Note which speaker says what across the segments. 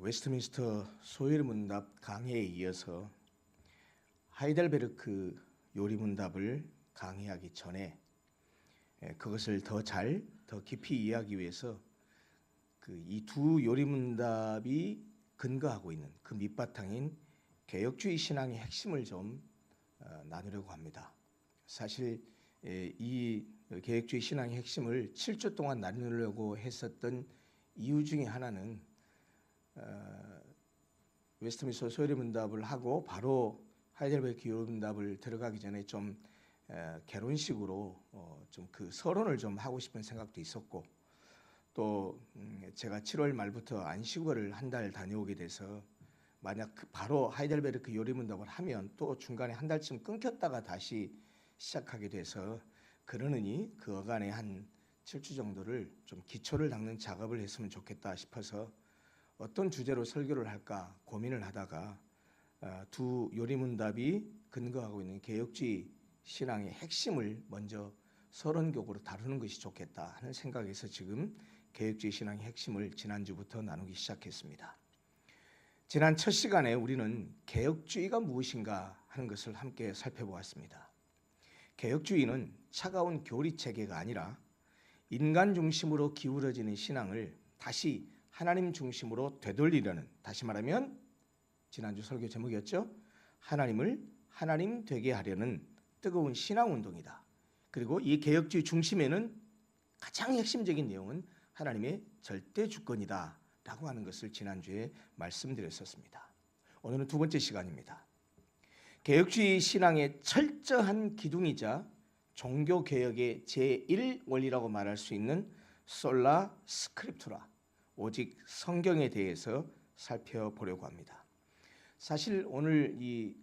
Speaker 1: 웨스트민스터 소요리문답 강해에 이어서 하이델베르크 요리문답을 강의하기 전에 그것을 더 깊이 이해하기 위해서 이 두 요리문답이 근거하고 있는 그 밑바탕인 개혁주의 신앙의 핵심을 좀 나누려고 합니다. 사실 이 개혁주의 신앙의 핵심을 7주 동안 나누려고 했었던 이유 중에 하나는 웨스트민스터 소요리문답을 하고 바로 하이델베르크 요리문답을 들어가기 전에 좀 개론식으로 좀 그 서론을 좀 하고 싶은 생각도 있었고, 또 제가 7월 말부터 안식월을 한 달 다녀오게 돼서 만약 바로 하이델베르크 요리문답을 하면 또 중간에 한 달쯤 끊겼다가 다시 시작하게 돼서 그러느니 그 어간에 한 7주 정도를 좀 기초를 닦는 작업을 했으면 좋겠다 싶어서 어떤 주제로 설교를 할까 고민을 하다가 두 요리문답이 근거하고 있는 개혁주의 신앙의 핵심을 먼저 서론격으로 다루는 것이 좋겠다 하는 생각에서 지금 개혁주의 신앙의 핵심을 지난주부터 나누기 시작했습니다. 지난 첫 시간에 우리는 개혁주의가 무엇인가 하는 것을 함께 살펴보았습니다. 개혁주의는 차가운 교리체계가 아니라 인간 중심으로 기울어지는 신앙을 다시 하나님 중심으로 되돌리려는, 다시 말하면 지난주 설교 제목이었죠. 하나님을 하나님 되게 하려는 뜨거운 신앙운동이다. 그리고 이 개혁주의 중심에는 가장 핵심적인 내용은 하나님의 절대 주권이다 라고 하는 것을 지난주에 말씀드렸었습니다. 오늘은 두 번째 시간입니다. 개혁주의 신앙의 철저한 기둥이자 종교개혁의 제1원리라고 말할 수 있는 솔라 스크립투라, 오직 성경에 대해서 살펴보려고 합니다. 사실 오늘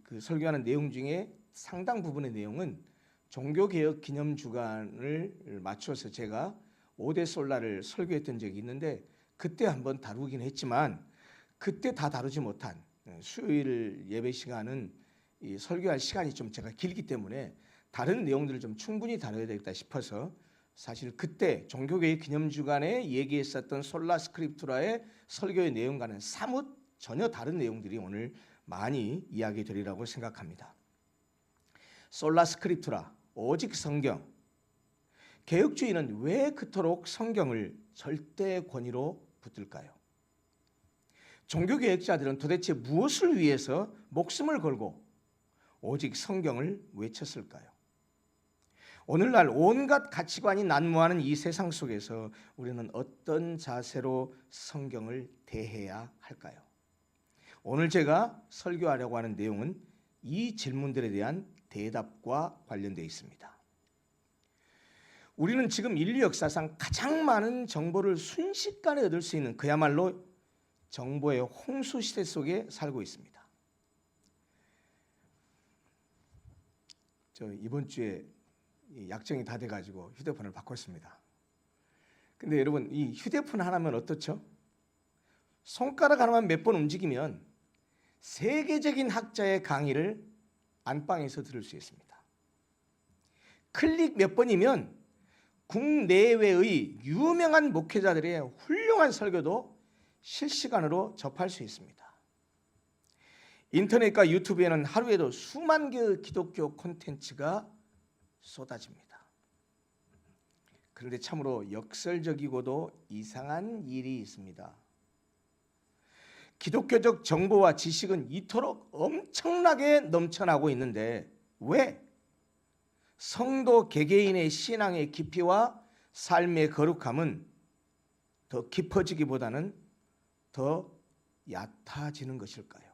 Speaker 1: 그 설교하는 내용 중에 상당 부분의 내용은 종교개혁 기념주간을 맞춰서 제가 5대 솔라를 설교했던 적이 있는데 그때 한번 다루긴 했지만 그때 다 다루지 못한 수요일 예배 시간은 이 설교할 시간이 좀 제가 길기 때문에 다른 내용들을 좀 충분히 다뤄야 되겠다 싶어서 사실 그때 종교개혁 기념주간에 얘기했었던 솔라 스크립투라의 설교의 내용과는 사뭇 전혀 다른 내용들이 오늘 많이 이야기 되리라고 생각합니다. 솔라 스크립투라, 오직 성경. 개혁주의는 왜 그토록 성경을 절대 권위로 붙들까요? 종교개혁자들은 도대체 무엇을 위해서 목숨을 걸고 오직 성경을 외쳤을까요? 오늘날 온갖 가치관이 난무하는 이 세상 속에서 우리는 어떤 자세로 성경을 대해야 할까요? 오늘 제가 설교하려고 하는 내용은 이 질문들에 대한 대답과 관련되어 있습니다. 우리는 지금 인류 역사상 가장 많은 정보를 순식간에 얻을 수 있는 그야말로 정보의 홍수 시대 속에 살고 있습니다. 저 이번 주에 약정이 다 돼가지고 휴대폰을 바꿨습니다. 근데 여러분, 이 휴대폰 하나면 어떻죠? 손가락 하나만 몇 번 움직이면 세계적인 학자의 강의를 안방에서 들을 수 있습니다. 클릭 몇 번이면 국내외의 유명한 목회자들의 훌륭한 설교도 실시간으로 접할 수 있습니다. 인터넷과 유튜브에는 하루에도 수만 개의 기독교 콘텐츠가 쏟아집니다. 그런데 참으로 역설적이고도 이상한 일이 있습니다. 기독교적 정보와 지식은 이토록 엄청나게 넘쳐나고 있는데 왜 성도 개개인의 신앙의 깊이와 삶의 거룩함은 더 깊어지기보다는 더 얕아지는 것일까요?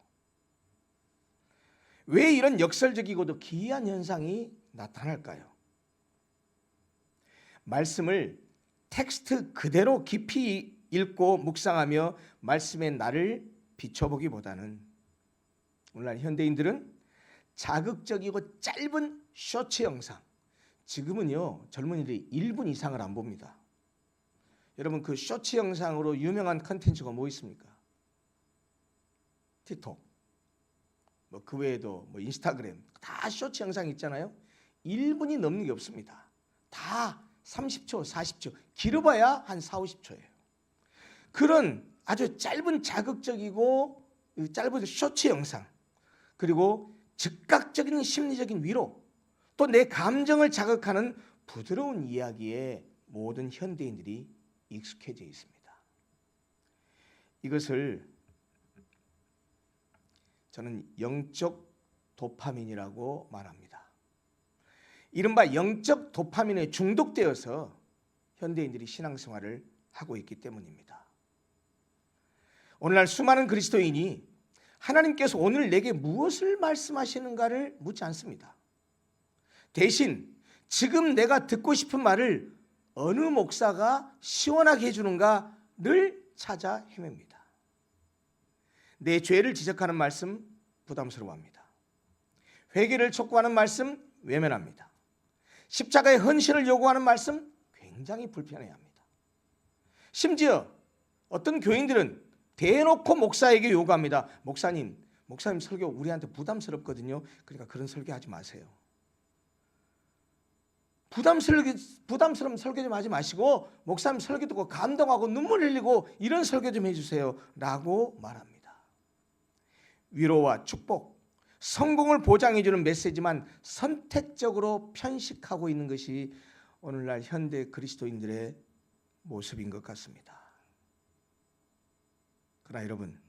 Speaker 1: 왜 이런 역설적이고도 기이한 현상이 나타날까요? 말씀을 텍스트 그대로 깊이 읽고 묵상하며 말씀의 날을 비춰보기보다는 오늘날 현대인들은 자극적이고 짧은 쇼츠 영상, 지금은요 젊은이들이 1분 이상을 안 봅니다. 여러분, 그 쇼츠 영상으로 유명한 컨텐츠가 뭐 있습니까? 틱톡, 그 외에도 인스타그램, 다 쇼츠 영상 있잖아요. 1분이 넘는 게 없습니다. 다 30초, 40초, 길어봐야 한 4, 50초예요. 그런 아주 짧은 자극적이고 짧은 쇼츠 영상, 그리고 즉각적인 심리적인 위로, 또 내 감정을 자극하는 부드러운 이야기에 모든 현대인들이 익숙해져 있습니다. 이것을 저는 영적 도파민이라고 말합니다. 이른바 영적 도파민에 중독되어서 현대인들이 신앙생활을 하고 있기 때문입니다. 오늘날 수많은 그리스도인이 하나님께서 오늘 내게 무엇을 말씀하시는가를 묻지 않습니다. 대신 지금 내가 듣고 싶은 말을 어느 목사가 시원하게 해주는가를 찾아 헤맵니다. 내 죄를 지적하는 말씀 부담스러워합니다. 회개를 촉구하는 말씀 외면합니다. 십자가의 헌신을 요구하는 말씀 굉장히 불편해합니다. 심지어 어떤 교인들은 대놓고 목사에게 요구합니다. 목사님 설교 우리한테 부담스럽거든요. 그러니까 그런 설교하지 마세요. 부담스러운 설교 좀 하지 마시고 목사님 설교 듣고 감동하고 눈물 흘리고 이런 설교 좀 해주세요 라고 말합니다. 위로와 축복, 성공을 보장해주는 메시지만 선택적으로 편식하고 있는 것이 오늘날 현대 그리스도인들의 모습인 것 같습니다. 그러나 여러분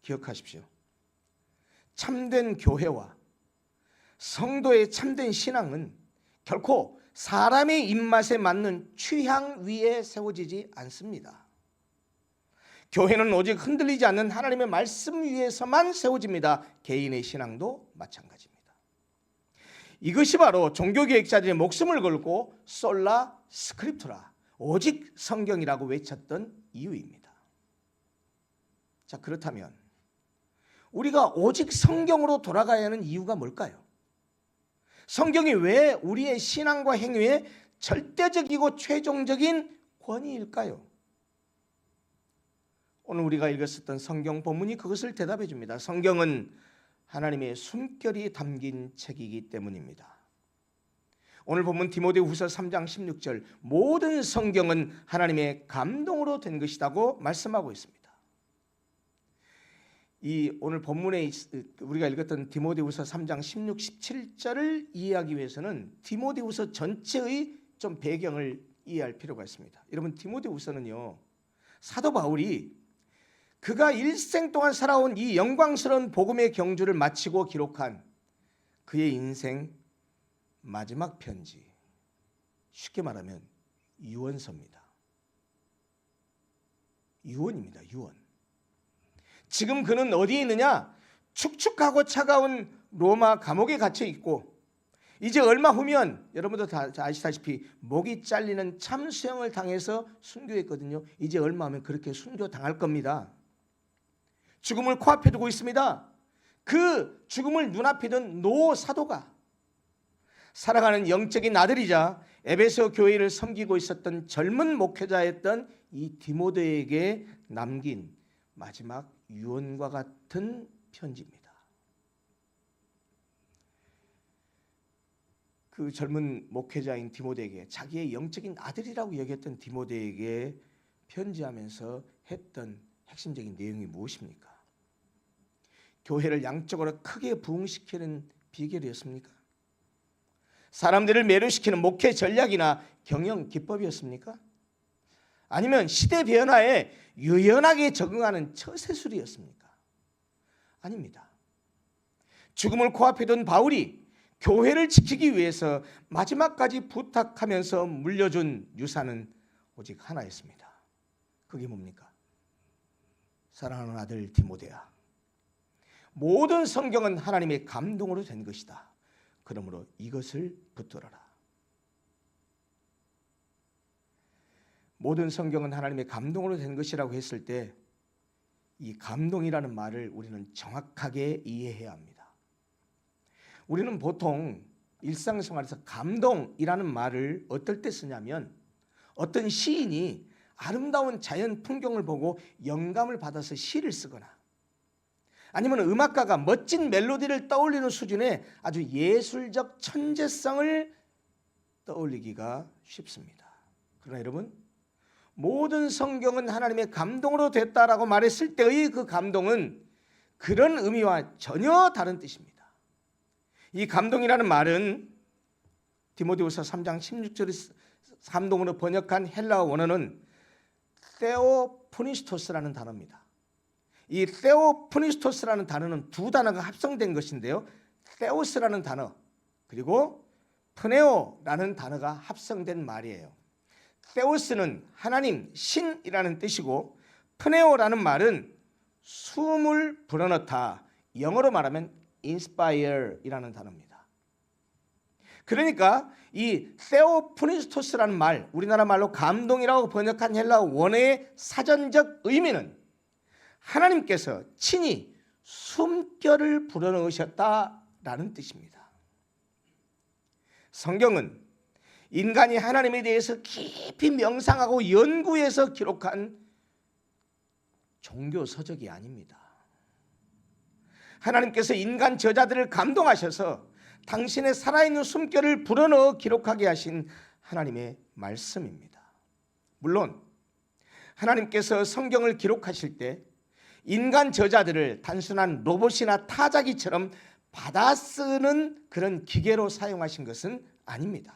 Speaker 1: 기억하십시오. 참된 교회와 성도의 참된 신앙은 결코 사람의 입맛에 맞는 취향 위에 세워지지 않습니다. 교회는 오직 흔들리지 않는 하나님의 말씀 위에서만 세워집니다. 개인의 신앙도 마찬가지입니다. 이것이 바로 종교개혁자들의 목숨을 걸고 솔라 스크립투라, 오직 성경이라고 외쳤던 이유입니다. 자, 그렇다면 우리가 오직 성경으로 돌아가야 하는 이유가 뭘까요? 성경이 왜 우리의 신앙과 행위의 절대적이고 최종적인 권위일까요? 오늘 우리가 읽었었던 성경 본문이 그것을 대답해 줍니다. 성경은 하나님의 숨결이 담긴 책이기 때문입니다. 오늘 본문 디모데후서 3장 16절, 모든 성경은 하나님의 감동으로 된 것이라고 말씀하고 있습니다. 이 오늘 본문에 우리가 읽었던 디모데후서 3장 16, 17절을 이해하기 위해서는 디모데후서 전체의 좀 배경을 이해할 필요가 있습니다. 여러분, 디모데후서는요, 사도 바울이 그가 일생 동안 살아온 이 영광스러운 복음의 경주를 마치고 기록한 그의 인생 마지막 편지, 쉽게 말하면 유언서입니다. 유언입니다. 유언. 지금 그는 어디에 있느냐? 축축하고 차가운 로마 감옥에 갇혀 있고 이제 얼마 후면 여러분도 다 아시다시피 목이 잘리는 참수형을 당해서 순교했거든요. 이제 얼마 후면 그렇게 순교당할 겁니다. 죽음을 코앞에 두고 있습니다. 그 죽음을 눈앞에 둔 노 사도가 살아가는 영적인 아들이자 에베소 교회를 섬기고 있었던 젊은 목회자였던 이 디모데에게 남긴 마지막 유언과 같은 편지입니다. 그 젊은 목회자인 디모데에게, 자기의 영적인 아들이라고 여겼던 디모데에게 편지하면서 했던 핵심적인 내용이 무엇입니까? 교회를 양적으로 크게 부흥시키는 비결이었습니까? 사람들을 매료시키는 목회 전략이나 경영 기법이었습니까? 아니면 시대 변화에 유연하게 적응하는 처세술이었습니까? 아닙니다. 죽음을 코앞에 둔 바울이 교회를 지키기 위해서 마지막까지 부탁하면서 물려준 유산은 오직 하나였습니다. 그게 뭡니까? 사랑하는 아들 디모데야, 모든 성경은 하나님의 감동으로 된 것이다. 그러므로 이것을 붙들어라. 모든 성경은 하나님의 감동으로 된 것이라고 했을 때 이 감동이라는 말을 우리는 정확하게 이해해야 합니다. 우리는 보통 일상생활에서 감동이라는 말을 어떨 때 쓰냐면 어떤 시인이 아름다운 자연 풍경을 보고 영감을 받아서 시를 쓰거나 아니면 음악가가 멋진 멜로디를 떠올리는 수준의 아주 예술적 천재성을 떠올리기가 쉽습니다. 그러나 여러분, 모든 성경은 하나님의 감동으로 됐다라고 말했을 때의 그 감동은 그런 의미와 전혀 다른 뜻입니다. 이 감동이라는 말은 디모데후서 3장 16절의 감동으로 번역한 헬라어 원어는 theopneus토스라는 단어입니다. 이 theopneus토스라는 단어는 두 단어가 합성된 것인데요. theos라는 단어 그리고 pneo라는 단어가 합성된 말이에요. theos는 하나님, 신이라는 뜻이고 pneo라는 말은 숨을 불어넣다, 영어로 말하면 inspire이라는 단어입니다. 그러니까 이 theopneus토스라는 말, 우리나라 말로 감동이라고 번역한 헬라어 원어의 사전적 의미는 하나님께서 친히 숨결을 불어넣으셨다라는 뜻입니다. 성경은 인간이 하나님에 대해서 깊이 명상하고 연구해서 기록한 종교 서적이 아닙니다. 하나님께서 인간 저자들을 감동하셔서 당신의 살아있는 숨결을 불어넣어 기록하게 하신 하나님의 말씀입니다. 물론 하나님께서 성경을 기록하실 때 인간 저자들을 단순한 로봇이나 타자기처럼 받아 쓰는 그런 기계로 사용하신 것은 아닙니다.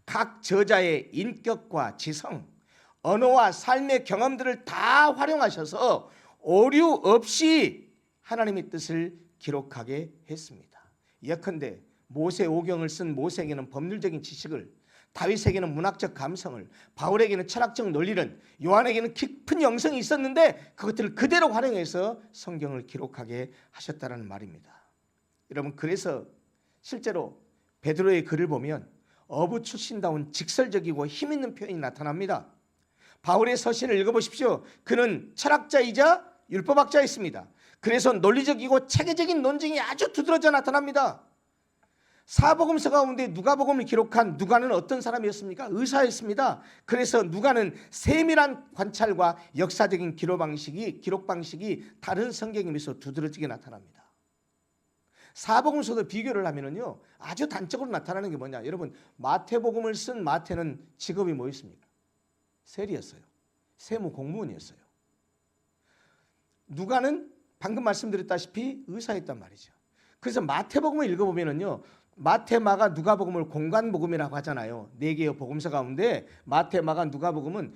Speaker 1: 각 저자의 인격과 지성, 언어와 삶의 경험들을 다 활용하셔서 오류 없이 하나님의 뜻을 기록하게 했습니다. 예컨대 모세오경을 쓴 모세에게는 법률적인 지식을, 다윗에게는 문학적 감성을, 바울에게는 철학적 논리를, 요한에게는 깊은 영성이 있었는데 그것들을 그대로 활용해서 성경을 기록하게 하셨다는 말입니다. 여러분, 그래서 실제로 베드로의 글을 보면 어부 출신다운 직설적이고 힘있는 표현이 나타납니다. 바울의 서신을 읽어보십시오. 그는 철학자이자 율법학자였습니다. 그래서 논리적이고 체계적인 논증이 아주 두드러져 나타납니다. 사복음서 가운데 누가복음을 기록한 누가는 어떤 사람이었습니까? 의사였습니다. 그래서 누가는 세밀한 관찰과 역사적인 기록 방식이 다른 성경에 비해서 두드러지게 나타납니다. 사복음서도 비교를 하면은요, 아주 단적으로 나타나는 게 뭐냐? 여러분, 마태복음을 쓴 마태는 직업이 뭐였습니까? 세리였어요. 세무 공무원이었어요. 누가는 방금 말씀드렸다시피 의사였단 말이죠. 그래서 마태복음을 읽어보면은요, 마태, 마가, 누가복음을 공관복음이라고 하잖아요. 4개의 복음서 가운데 마태, 마가, 누가복음은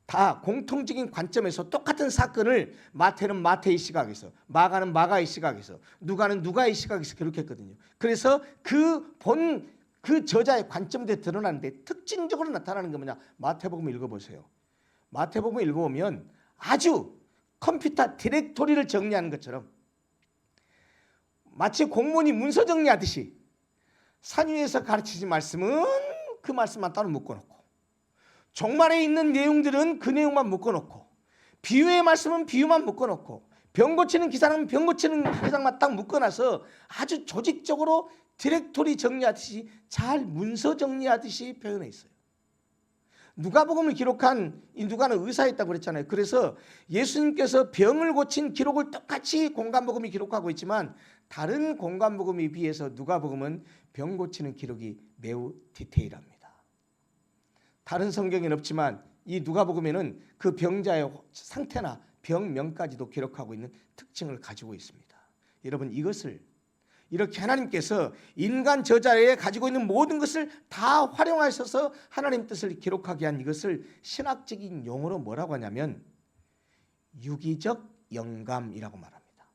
Speaker 1: 다 공통적인 관점에서 똑같은 사건을 마태는 마태의 시각에서, 마가는 마가의 시각에서, 누가는 누가의 시각에서 기록했거든요. 그래서 그 저자의 관점들이 드러나는데 특징적으로 나타나는 게 뭐냐? 마태복음 읽어보세요. 마태복음 읽어보면 아주 컴퓨터 디렉토리를 정리하는 것처럼 마치 공무원이 문서 정리하듯이 산 위에서 가르치신 말씀은 그 말씀만 따로 묶어놓고, 종말에 있는 내용들은 그 내용만 묶어놓고, 비유의 말씀은 비유만 묶어놓고, 병 고치는 기사는 병 고치는 기사만 딱 묶어놔서 아주 조직적으로 디렉토리 정리하듯이 잘 문서 정리하듯이 표현해 있어요. 누가복음을 기록한 이 누가는 의사였다고 그랬잖아요. 그래서 예수님께서 병을 고친 기록을 똑같이 공관복음이 기록하고 있지만 다른 공관복음에 비해서 누가복음은 병 고치는 기록이 매우 디테일합니다. 다른 성경에는 없지만 이 누가복음에는 그 병자의 상태나 병명까지도 기록하고 있는 특징을 가지고 있습니다. 여러분, 이것을 이렇게 하나님께서 인간 저자에 가지고 있는 모든 것을 다 활용하셔서 하나님 뜻을 기록하게 한 이것을 신학적인 용어로 뭐라고 하냐면 유기적 영감이라고 말합니다.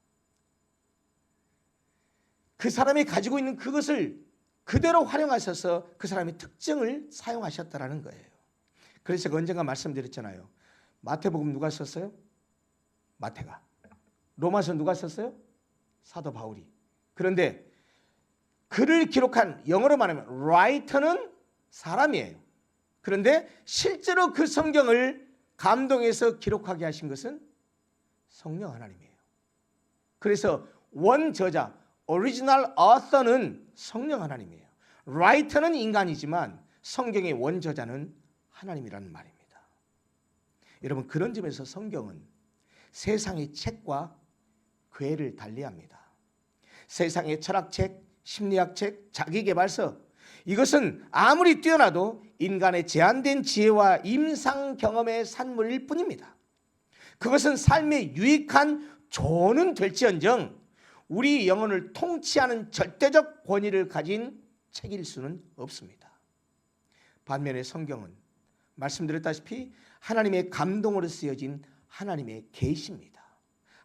Speaker 1: 그 사람이 가지고 있는 그것을 그대로 활용하셔서 그 사람의 특징을 사용하셨다라는 거예요. 그래서 제가 언젠가 말씀드렸잖아요. 마태복음 누가 썼어요? 마태가. 로마서 누가 썼어요? 사도 바울이. 그런데 글을 기록한, 영어로 말하면 writer는 사람이에요. 그런데 실제로 그 성경을 감동해서 기록하게 하신 것은 성령 하나님이에요. 그래서 원저자, original author는 성령 하나님이에요. writer는 인간이지만 성경의 원저자는 하나님이라는 말입니다. 여러분, 그런 점에서 성경은 세상의 책과 궤를 달리합니다. 세상의 철학책, 심리학책, 자기계발서, 이것은 아무리 뛰어나도 인간의 제한된 지혜와 임상 경험의 산물일 뿐입니다. 그것은 삶에 유익한 조언은 될지언정 우리 영혼을 통치하는 절대적 권위를 가진 책일 수는 없습니다. 반면에 성경은 말씀드렸다시피 하나님의 감동으로 쓰여진 하나님의 계시입니다.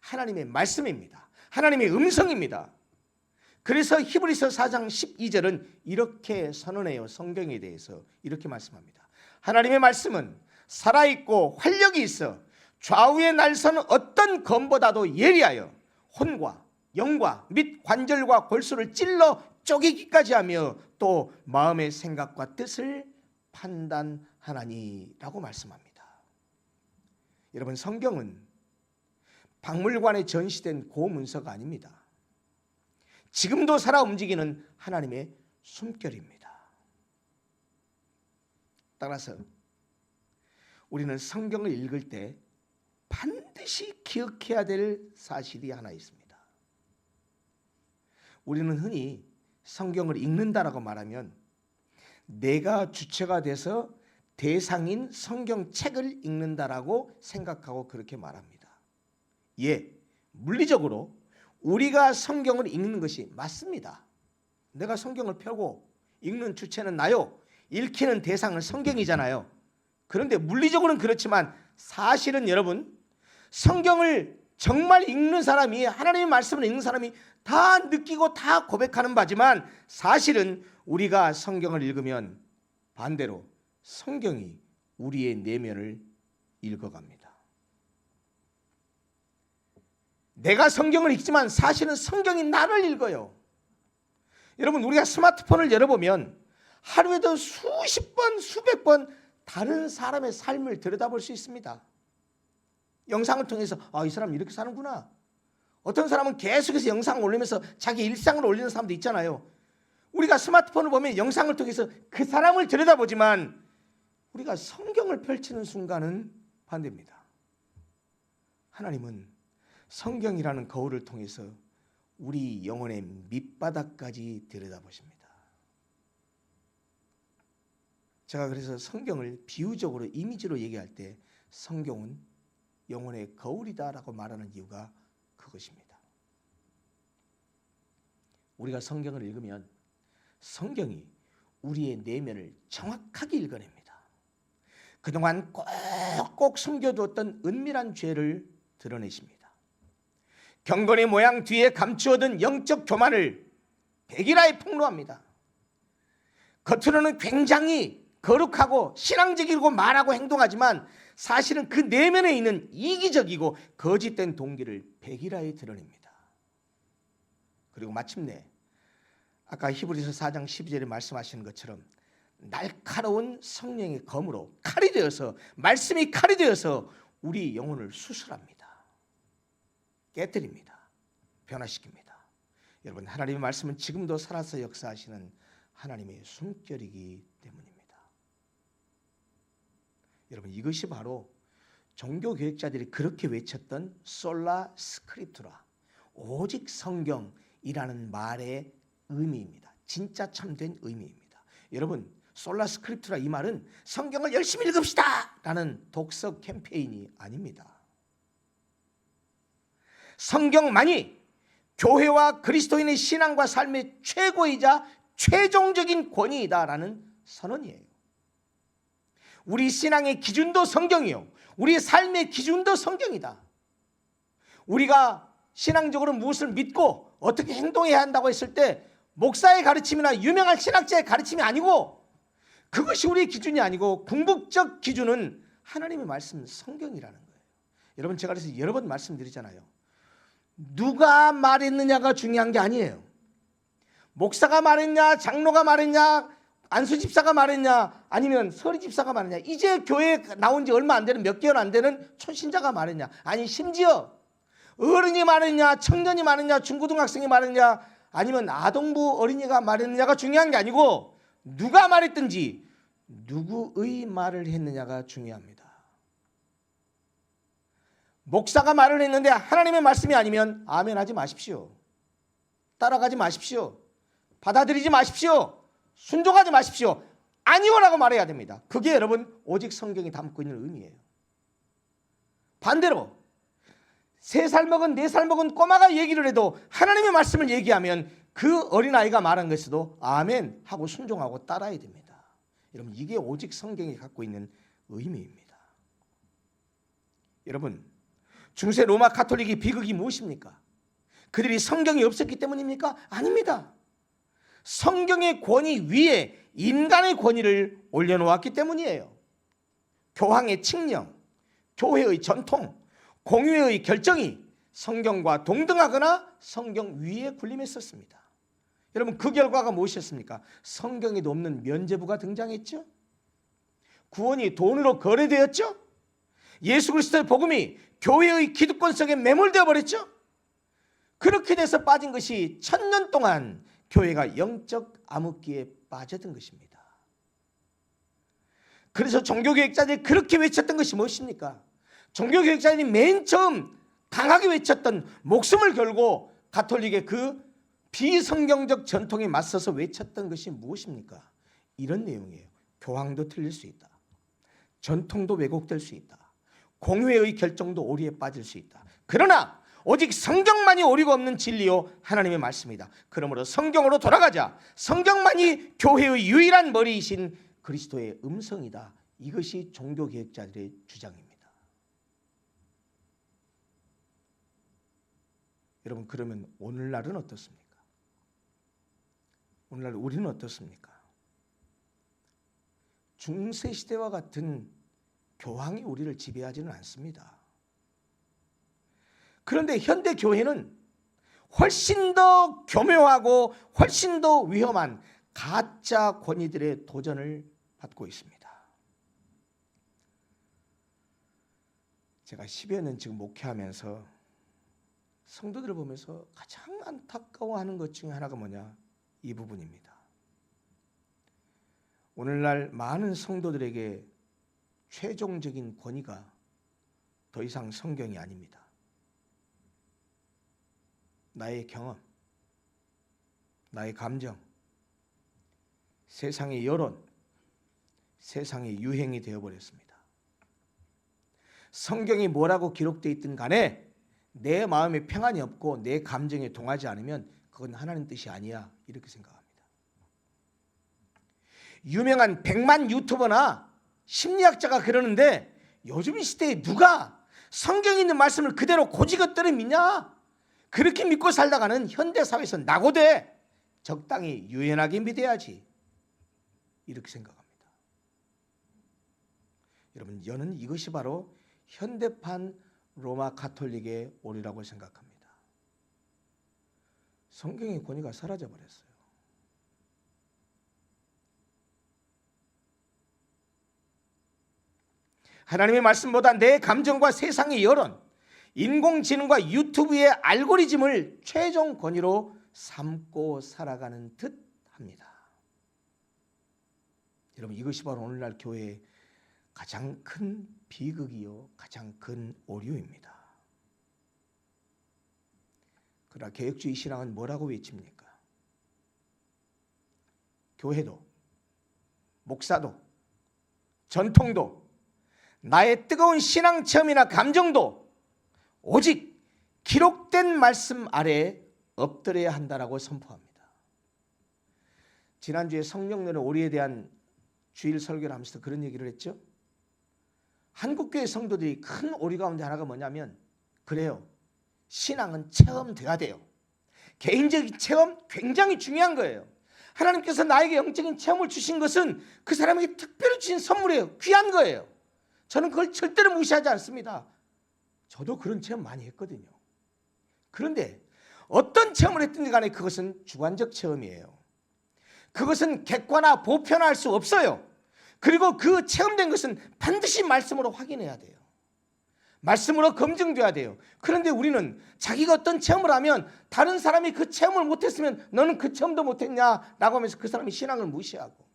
Speaker 1: 하나님의 말씀입니다. 하나님의 음성입니다. 그래서 히브리서 4장 12절은 이렇게 선언해요. 성경에 대해서 이렇게 말씀합니다. 하나님의 말씀은 살아있고 활력이 있어 좌우에 날서는 어떤 검보다도 예리하여 혼과 영과 및 관절과 골수를 찔러 쪼개기까지 하며 또 마음의 생각과 뜻을 판단하나니라고 말씀합니다. 여러분, 성경은 박물관에 전시된 고문서가 아닙니다. 지금도 살아 움직이는 하나님의 숨결입니다. 따라서 우리는 성경을 읽을 때 반드시 기억해야 될 사실이 하나 있습니다. 우리는 흔히 성경을 읽는다라고 말하면 내가 주체가 돼서 대상인 성경책을 읽는다라고 생각하고 그렇게 말합니다. 예, 물리적으로 우리가 성경을 읽는 것이 맞습니다. 내가 성경을 펴고 읽는 주체는 나요. 읽히는 대상은 성경이잖아요. 그런데 물리적으로는 그렇지만 사실은 여러분, 성경을 정말 읽는 사람이, 하나님의 말씀을 읽는 사람이 다 느끼고 다 고백하는 바지만 사실은 우리가 성경을 읽으면 반대로 성경이 우리의 내면을 읽어갑니다. 내가 성경을 읽지만 사실은 성경이 나를 읽어요. 여러분, 우리가 스마트폰을 열어보면 하루에도 수십 번, 수백 번 다른 사람의 삶을 들여다볼 수 있습니다. 영상을 통해서 이 사람 이렇게 사는구나. 어떤 사람은 계속해서 영상을 올리면서 자기 일상을 올리는 사람도 있잖아요. 우리가 스마트폰을 보면 영상을 통해서 그 사람을 들여다보지만 우리가 성경을 펼치는 순간은 반대입니다. 하나님은 성경이라는 거울을 통해서 우리 영혼의 밑바닥까지 들여다보십니다. 제가 그래서 성경을 비유적으로 이미지로 얘기할 때 성경은 영혼의 거울이다라고 말하는 이유가 그것입니다. 우리가 성경을 읽으면 성경이 우리의 내면을 정확하게 읽어냅니다. 그동안 꼭꼭 숨겨두었던 은밀한 죄를 드러내십니다. 경건의 모양 뒤에 감추어둔 영적 교만을 백일하에 폭로합니다. 겉으로는 굉장히 거룩하고 신앙적이고 말하고 행동하지만 사실은 그 내면에 있는 이기적이고 거짓된 동기를 백일하에 드러냅니다. 그리고 마침내 아까 히브리서 4장 12절에 말씀하시는 것처럼 날카로운 성령의 검으로 칼이 되어서, 말씀이 칼이 되어서 우리 영혼을 수술합니다. 깨뜨립니다. 변화시킵니다. 여러분, 하나님의 말씀은 지금도 살아서 역사하시는 하나님의 숨결이기 때문입니다. 여러분, 이것이 바로 종교교육자들이 그렇게 외쳤던 솔라 스크립투라, 오직 성경이라는 말의 의미입니다. 진짜 참된 의미입니다. 여러분, 솔라 스크립투라 이 말은 성경을 열심히 읽읍시다 라는 독서 캠페인이 아닙니다. 성경만이 교회와 그리스도인의 신앙과 삶의 최고이자 최종적인 권위이다라는 선언이에요. 우리 신앙의 기준도 성경이요, 우리 삶의 기준도 성경이다. 우리가 신앙적으로 무엇을 믿고 어떻게 행동해야 한다고 했을 때 목사의 가르침이나 유명한 신학자의 가르침이 아니고, 그것이 우리의 기준이 아니고 궁극적 기준은 하나님의 말씀 성경이라는 거예요. 여러분, 제가 그래서 여러 번 말씀드리잖아요. 누가 말했느냐가 중요한 게 아니에요. 목사가 말했냐, 장로가 말했냐, 안수 집사가 말했냐, 아니면 서리 집사가 말했냐, 이제 교회에 나온 지 얼마 안 되는, 몇 개월 안 되는 초신자가 말했냐, 아니 심지어 어른이 말했냐, 청년이 말했냐, 중고등학생이 말했냐, 아니면 아동부 어린이가 말했느냐가 중요한 게 아니고 누가 말했든지 누구의 말을 했느냐가 중요합니다. 목사가 말을 했는데 하나님의 말씀이 아니면 아멘 하지 마십시오. 따라가지 마십시오. 받아들이지 마십시오. 순종하지 마십시오. 아니오라고 말해야 됩니다. 그게 여러분 오직 성경이 담고 있는 의미예요. 반대로 3살 먹은 4살 먹은 꼬마가 얘기를 해도 하나님의 말씀을 얘기하면 그 어린아이가 말한 것에도 아멘 하고 순종하고 따라야 됩니다. 여러분 이게 오직 성경이 갖고 있는 의미입니다. 여러분 중세 로마 가톨릭의 비극이 무엇입니까? 그들이 성경이 없었기 때문입니까? 아닙니다. 성경의 권위 위에 인간의 권위를 올려놓았기 때문이에요. 교황의 칙령, 교회의 전통, 공유의 결정이 성경과 동등하거나 성경 위에 군림했었습니다. 여러분 그 결과가 무엇이었습니까? 성경에도 없는 면죄부가 등장했죠. 구원이 돈으로 거래되었죠. 예수 그리스도의 복음이 교회의 기득권 속에 매몰되어 버렸죠. 그렇게 돼서 빠진 것이 1000년 동안 교회가 영적 암흑기에 빠졌던 것입니다. 그래서 종교개혁자들이 그렇게 외쳤던 것이 무엇입니까? 종교개혁자들이 맨 처음 강하게 외쳤던, 목숨을 걸고 가톨릭의 그 비성경적 전통에 맞서서 외쳤던 것이 무엇입니까? 이런 내용이에요. 교황도 틀릴 수 있다. 전통도 왜곡될 수 있다. 공회의 결정도 오리에 빠질 수 있다. 그러나 오직 성경만이 오리가 없는 진리요 하나님의 말씀이다. 그러므로 성경으로 돌아가자. 성경만이 교회의 유일한 머리이신 그리스도의 음성이다. 이것이 종교개혁자들의 주장입니다. 여러분 그러면 오늘날은 어떻습니까? 오늘날 우리는 어떻습니까? 중세시대와 같은 교황이 우리를 지배하지는 않습니다. 그런데 현대 교회는 훨씬 더 교묘하고 훨씬 더 위험한 가짜 권위들의 도전을 받고 있습니다. 제가 10여 년 지금 목회하면서 성도들을 보면서 가장 안타까워하는 것 중에 하나가 뭐냐? 이 부분입니다. 오늘날 많은 성도들에게 최종적인 권위가 더 이상 성경이 아닙니다. 나의 경험, 나의 감정, 세상의 여론, 세상의 유행이 되어버렸습니다. 성경이 뭐라고 기록되어 있든 간에 내 마음에 평안이 없고 내 감정에 동하지 않으면 그건 하나님 뜻이 아니야, 이렇게 생각합니다. 유명한 100만 유튜버나 심리학자가 그러는데 요즘 이 시대에 누가 성경에 있는 말씀을 그대로 고지것대로 믿냐? 그렇게 믿고 살다가는 현대사회에서 낙오돼. 적당히 유연하게 믿어야지, 이렇게 생각합니다. 여러분 저는 이것이 바로 현대판 로마 가톨릭의 오류라고 생각합니다. 성경의 권위가 사라져버렸어요. 하나님의 말씀보다 내 감정과 세상의 여론, 인공지능과 유튜브의 알고리즘을 최종 권위로 삼고 살아가는 듯 합니다. 여러분 이것이 바로 오늘날 교회의 가장 큰 비극이요 가장 큰 오류입니다. 그러나 개혁주의 신앙은 뭐라고 외칩니까? 교회도, 목사도, 전통도, 나의 뜨거운 신앙 체험이나 감정도 오직 기록된 말씀 아래에 엎드려야 한다라고 선포합니다. 지난주에 성령론의 오리에 대한 주일 설교를 하면서 그런 얘기를 했죠. 한국교회 성도들이 큰 오리 가운데 하나가 뭐냐면, 그래요, 신앙은 체험돼야 돼요. 개인적인 체험 굉장히 중요한 거예요. 하나님께서 나에게 영적인 체험을 주신 것은 그 사람에게 특별히 주신 선물이에요. 귀한 거예요. 저는 그걸 절대로 무시하지 않습니다. 저도 그런 체험 많이 했거든요. 그런데 어떤 체험을 했든지 간에 그것은 주관적 체험이에요. 그것은 객관화, 보편화할 수 없어요. 그리고 그 체험된 것은 반드시 말씀으로 확인해야 돼요. 말씀으로 검증돼야 돼요. 그런데 우리는 자기가 어떤 체험을 하면 다른 사람이 그 체험을 못했으면 너는 그 체험도 못했냐라고 하면서 그 사람의 신앙을 무시하고,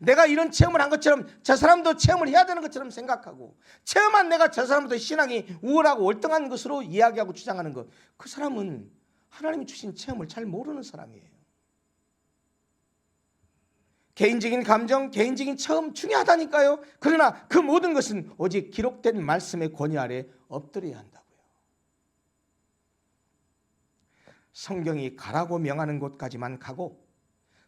Speaker 1: 내가 이런 체험을 한 것처럼 저 사람도 체험을 해야 되는 것처럼 생각하고, 체험한 내가 저 사람보다 신앙이 우월하고 월등한 것으로 이야기하고 주장하는 것, 그 사람은 하나님이 주신 체험을 잘 모르는 사람이에요. 개인적인 감정, 개인적인 체험 중요하다니까요. 그러나 그 모든 것은 오직 기록된 말씀의 권위 아래 엎드려야 한다고요. 성경이 가라고 명하는 곳까지만 가고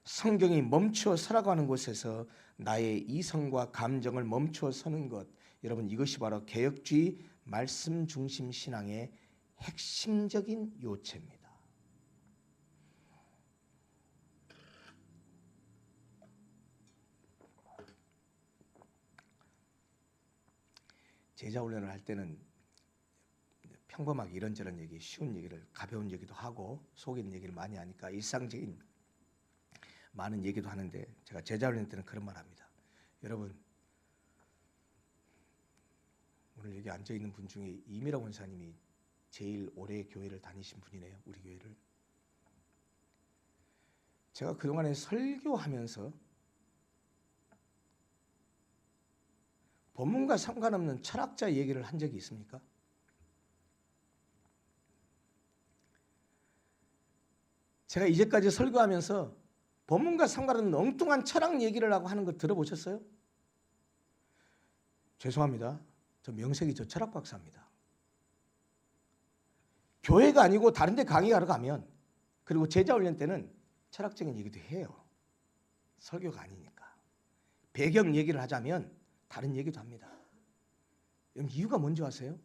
Speaker 1: 성경이 멈추어 서라고 하는 곳에서 나의 이성과 감정을 멈추어 서는 것, 여러분 이것이 바로 개혁주의 말씀 중심 신앙의 핵심적인 요체입니다. 제자 훈련을 할 때는 평범하게 이런저런 얘기, 쉬운 얘기를, 가벼운 얘기도 하고 속 있는 얘기를 많이 하니까 일상적인 많은 얘기도 하는데, 제가 제자 훈련 때는 그런 말 합니다. 여러분, 오늘 여기 앉아있는 분 중에 이미라 원사님이 제일 오래 교회를 다니신 분이네요. 우리 교회를. 제가 그동안에 설교하면서 본문과 상관없는 철학자 얘기를 한 적이 있습니까? 제가 이제까지 설교하면서 본문과 상관없는 엉뚱한 철학 얘기를 하고 하는 거 들어보셨어요? 죄송합니다. 저 명색이 저 철학 박사입니다. 교회가 아니고 다른 데 강의하러 가면, 그리고 제자 훈련 때는 철학적인 얘기도 해요. 설교가 아니니까. 배경 얘기를 하자면 다른 얘기도 합니다. 여러분 이유가 뭔지 아세요?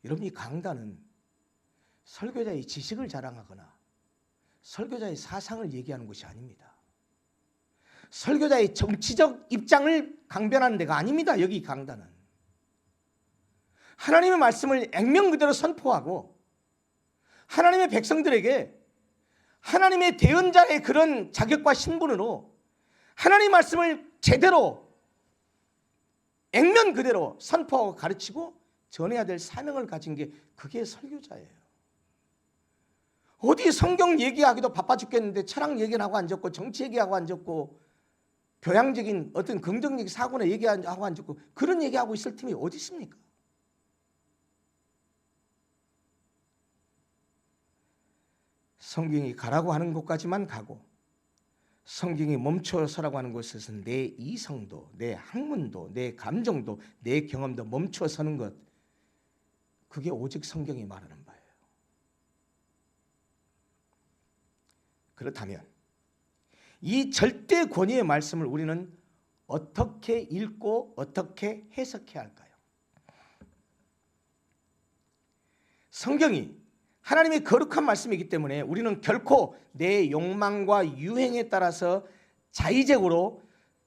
Speaker 1: 여러분 이 강단은 설교자의 지식을 자랑하거나 설교자의 사상을 얘기하는 것이 아닙니다. 설교자의 정치적 입장을 강변하는 데가 아닙니다. 여기 강단은 하나님의 말씀을 액면 그대로 선포하고 하나님의 백성들에게 하나님의 대언자의 그런 자격과 신분으로 하나님의 말씀을 제대로 액면 그대로 선포하고 가르치고 전해야 될 사명을 가진 게 그게 설교자예요. 어디 성경 얘기하기도 바빠 죽겠는데 철학 얘기를 하고 앉았고 정치 얘기하고 앉았고 교양적인 어떤 긍정적인 사고나 얘기하고 앉았고 그런 얘기하고 있을 팀이 어디 있습니까? 성경이 가라고 하는 곳까지만 가고 성경이 멈춰서라고 하는 곳에서는 내 이성도, 내 학문도, 내 감정도, 내 경험도 멈춰 서는 것, 그게 오직 성경이 말하는 바예요. 그렇다면 이 절대 권위의 말씀을 우리는 어떻게 읽고 어떻게 해석해야 할까요? 성경이 하나님의 거룩한 말씀이기 때문에 우리는 결코 내 욕망과 유행에 따라서 자의적으로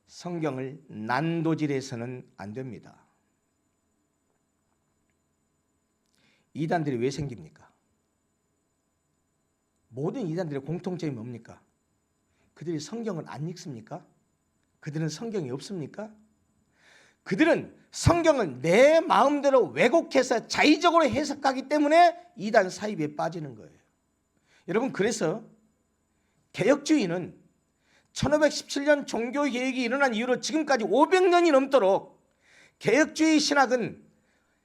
Speaker 1: 성경을 난도질해서는 안 됩니다. 이단들이 왜 생깁니까? 모든 이단들의 공통점이 뭡니까? 그들이 성경을 안 읽습니까? 그들은 성경이 없습니까? 그들은 성경을 내 마음대로 왜곡해서 자의적으로 해석하기 때문에 이단 사입에 빠지는 거예요. 여러분, 그래서 개혁주의는 1517년 종교개혁이 일어난 이후로 지금까지 500년이 넘도록 개혁주의 신학은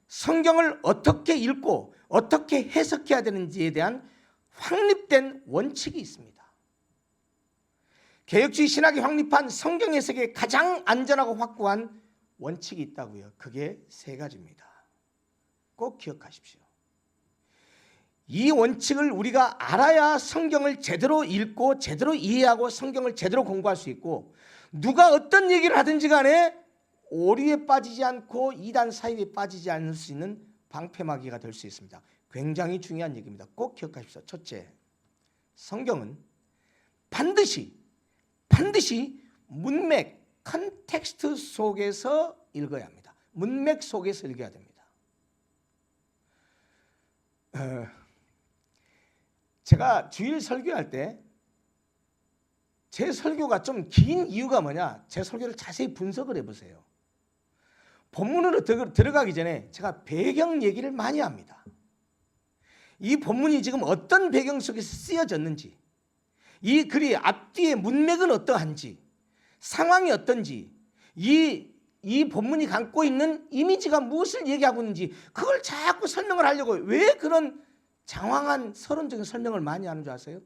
Speaker 1: 성경을 어떻게 읽고 어떻게 해석해야 되는지에 대한 확립된 원칙이 있습니다. 개혁주의 신학이 확립한 성경 해석의 가장 안전하고 확고한 원칙이 있다고요. 그게 세 가지입니다. 꼭 기억하십시오. 이 원칙을 우리가 알아야 성경을 제대로 읽고 제대로 이해하고 성경을 제대로 공부할 수 있고, 누가 어떤 얘기를 하든지 간에 오류에 빠지지 않고 이단 사입에 빠지지 않을 수 있는 방패막이가 될 수 있습니다. 굉장히 중요한 얘기입니다. 꼭 기억하십시오. 첫째, 성경은 반드시 문맥, 컨텍스트 속에서 읽어야 합니다. 문맥 속에서 읽어야 됩니다. 제가 주일 설교할 때 제 설교가 좀 긴 이유가 뭐냐? 제 설교를 자세히 분석을 해보세요. 본문으로 들어가기 전에 제가 배경 얘기를 많이 합니다. 이 본문이 지금 어떤 배경 속에서 쓰여졌는지, 이 글이 앞뒤의 문맥은 어떠한지, 상황이 어떤지, 이 본문이 갖고 있는 이미지가 무엇을 얘기하고 있는지 그걸 자꾸 설명을 하려고 왜 그런 장황한 서론적인 설명을 많이 하는 줄 아세요?